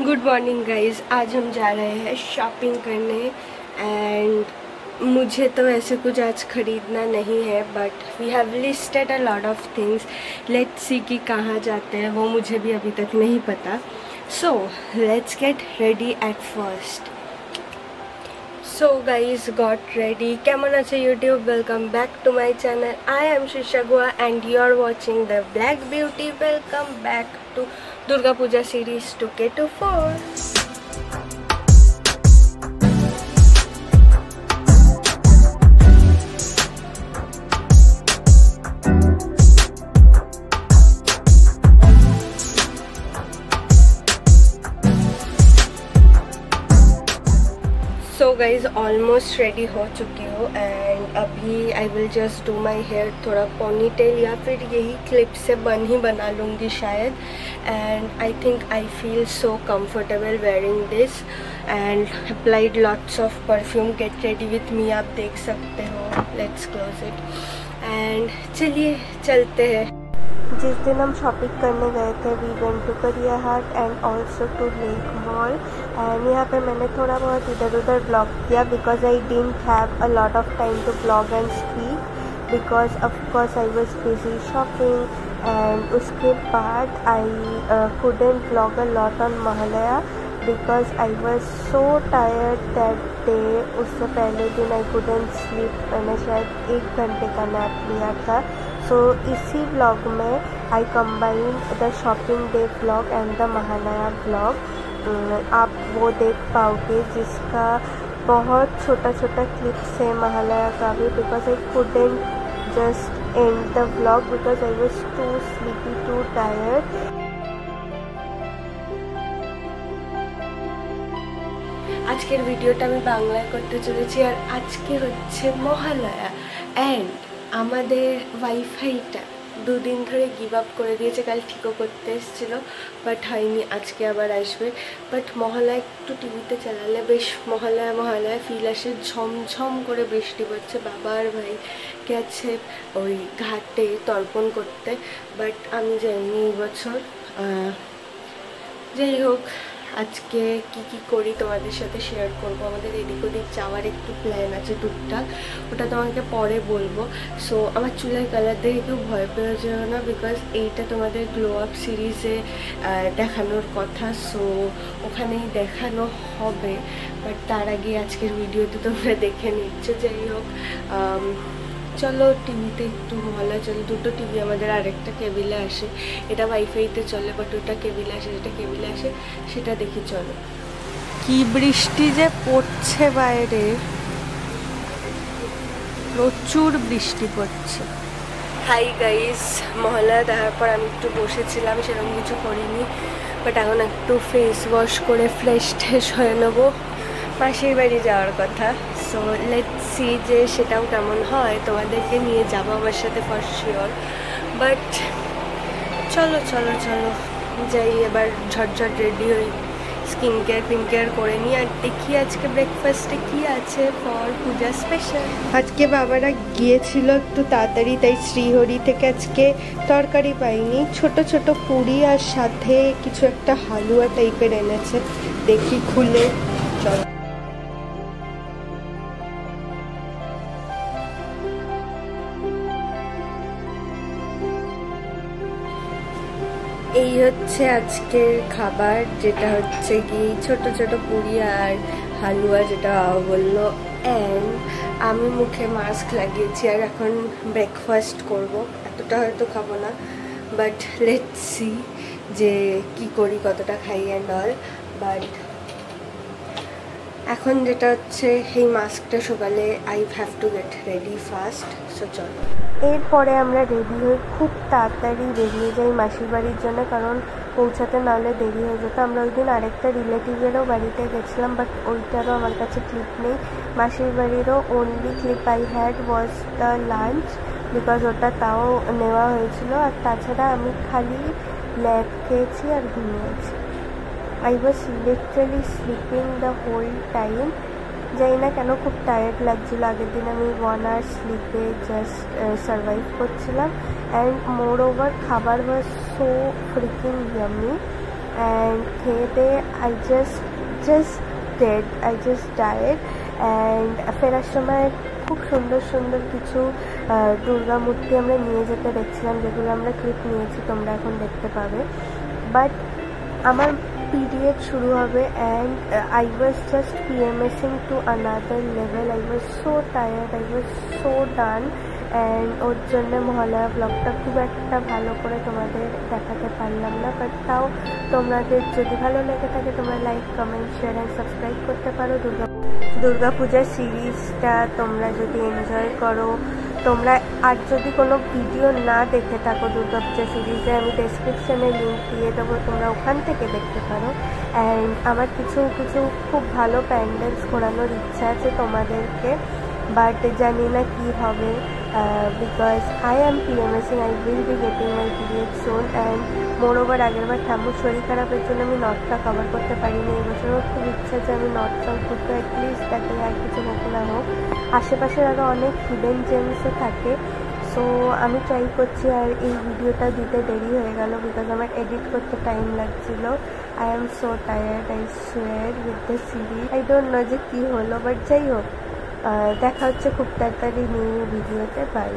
Good morning guys. आज हम जा रहे हैं शॉपिंग करने एंड मुझे तो ऐसे कुछ आज ख़रीदना नहीं है, but we have listed a lot of things. Let's see कि कहाँ जाते हैं वो मुझे भी अभी तक नहीं पता। So let's get ready at first. So guys, got ready. Kemon ache YouTube? Welcome back to my channel. I am Shisha Gua and you are watching the Black Beauty. Welcome back to Durga Puja series 2K24. So guys almost ready हो चुकी हूँ and अभी I will just do my hair थोड़ा ponytail या फिर यही clip से बना लूँगी शायद। And I think I feel so comfortable wearing this and applied lots of perfume. Get ready with me, आप देख सकते हो। लेट्स क्लोज इट एंड चलिए चलते हैं। जिस दिन हम शॉपिंग करने गए थे we went to Gariahat and also to lake mall and यहाँ पे मैंने थोड़ा बहुत इधर उधर ब्लॉग किया because I didn't have a lot of time to blog and speak because of course I was busy shopping. And उसके बाद I couldn't blog a lot on Mahalaya because I was so tired that day. उससे पहले दिन आई couldn't sleep, मैंने शायद 1 घंटे का nap लिया था। सो इसी व्लॉग में आई combine the shopping day vlog and the Mahalaya vlog. आप वो देख पाओगे जिसका बहुत छोटा छोटा क्लिप्स है महालया का भी because I couldn't just end the vlog because I was too sleepy, too tired. আজকের ভিডিওটা আমি বাংলায় করতে চলেছি আর আজকে হচ্ছে মহালয়া এন্ড আমাদের ওয়াইফাইটা 2 দিন ধরে গিভ আপ করে দিয়েছে। কাল ঠিকও করতে এসেছিলো বাট হয়নি, আজকে আবার আসবে। বাট মহালয়া একটু টিভিতে চালালে বেশ মহালয়া ফিল আসে। ঝমঝম করে বৃষ্টি পড়ছে। বাবা আর ভাই গেছে ওই ঘাটে তর্পণ করতে, বাট আমি যাইনি এই বছর। যাই হোক, আজকে কি করি তোমাদের সাথে শেয়ার করব। আমাদের এদিক ওদিক যাওয়ার একটু প্ল্যান আছে টুকটাক, ওটা তোমাকে পরে বলবো। সো আমার চুলের কালার দেখে কেউ ভয় পেয়ে যেও না বিকজ এইটা তোমাদের গ্লো আপ সিরিজে দেখানোর কথা, সো ওখানেই দেখানো হবে। বাট তার আগে আজকের ভিডিওতে তোমরা দেখে নিচ্ছ। যাই হোক, চলো টিভিতে একটু মহালয়া চলো। 2টো টিভি আমাদের, আরেকটা কেবিলে আসে, এটা ওয়াইফাইতে চলে বাট ওটা কেবিলে আসে, যেটা কেবিলে আসে সেটা দেখি। চলো, কি বৃষ্টি যে পড়ছে বাইরে, প্রচুর বৃষ্টি পড়ছে। হাই গাইস, মহালয়া দেখার পর আমি একটু বসেছিলাম, সেরকম কিছু করিনি। বাট এখন একটু ফেস ওয়াশ করে ফ্রেশ হয়ে নেবো। মাসির বাড়ি যাওয়ার কথা, সো লেটস সি যে সেটাও কেমন হয়। তোমাদেরকে নিয়ে যাবো আমার সাথে ফর শিওর। বাট চলো যাই, এবার ঝটঝট রেডি হই, স্কিন কেয়ার করে নিই আর দেখি আজকে ব্রেকফাস্টে কি আছে ফর পূজা স্পেশাল। আজকে বাবারা গিয়েছিল একটু তাড়াতাড়ি, তাই শ্রীহরি থেকে আজকে তরকারি পাইনি। ছোট পুরি আর সাথে কিছু একটা হালুয়া টাইপের এনেছে, দেখি খুলে। চলো, এই হচ্ছে আজকের খাবার, যেটা হচ্ছে কি ছোট পুরি আর হালুয়া, যেটা বললো। অ্যান্ড আমি মুখে মাস্ক লাগিয়েছি আর এখন ব্রেকফাস্ট করব। এতটা হয়তো খাবো না, বাট লেটস সি যে কি করি, কতটা খাই অ্যান্ড অল। বাট এখন যেটা হচ্ছে এই মাস্কটা সকালে I have to get ready fast. So চলো, এরপরে আমরা রেডি হই, খুব তাড়াতাড়ি বেরিয়ে যাই মাসির বাড়ির জন্য, কারণ পৌঁছাতে নাহলে দেরি হয়ে যেত। আমরা ওই দিন আরেকটা রিলেটিভেরও বাড়িতে গেছিলাম বাট ওইটারও আমার কাছে ক্লিপ নেই। মাসির বাড়িরও only clip I had was the lunch because ওটা তাও নেওয়া হয়েছিল। আর তাছাড়া আমি খালি ল্যাব খেয়েছি আর ঘুমিয়েছি। I was literally sleeping the whole time. জানি না কেন খুব টায়ার্ড লাগছিল। আগের দিন আমি 1 hour স্লিপে জাস্ট সার্ভাইভ করছিলাম। অ্যান্ড মোর ওভার খাবার was so freaking yummy and খেয়ে দিয়ে আই জাস্ট ডায়েট। অ্যান্ড ফেরার সময় খুব সুন্দর সুন্দর কিছু দুর্গা মূর্তি আমরা নিয়ে যেতে দেখছিলাম, যেগুলো আমরা ক্লিপ নিয়েছি, তোমরা এখন দেখতে পাবে। বাট আমার পিরিয়ড শুরু হবে and I was just PMSing to another level. I was so tired, I was so done. And ওর জন্য মহালয়া ব্লগটা খুব একটা ভালো করে তোমাদের দেখাতে পারলাম না। বাট তাও তোমাদের যদি ভালো লেগে থাকে তোমরা like, comment, share and subscribe করতে পারো। দুর্গা পূজার সিরিজটা তোমরা যদি এনজয় করো, তোমরা আর যদি কোনো ভিডিও না দেখে থাকো দুর্গা পূজা সিরিজে, আমি ডেসক্রিপশানে লিঙ্ক দিয়ে দেবো, তোমরা ওখান থেকে দেখতে পারো। অ্যান্ড আমার কিছু খুব ভালো প্যান্ডেলস ঘোরানোর ইচ্ছা আছে তোমাদেরকে, বাট জানি না কি হবে, because I am PMSing, I will be getting my period soon. And moreover আগেরবার ঠাম্মুর শরীর খারাপের জন্য আমি নর্থটা কভার করতে পারিনি। এবছরও খুব ইচ্ছা যে আমি নর্থ সাউথ ঘুরতে, অ্যাটলিস্ট তাতে আর কিছু হোক না হোক। আশেপাশের আরও অনেক হিডেন জেমসও থাকে, সো আমি ট্রাই করছি। আর এই ভিডিওটা দিতে দেরি হয়ে গেল বিকজ আমার এডিট করতে টাইম লাগছিল। I am so tired, I swear, with the series. I don't know যে কী হলো, বাট যাই হোক, দেখা হচ্ছে খুব তাড়াতাড়ি নিউ ভিডিওতে। বাই।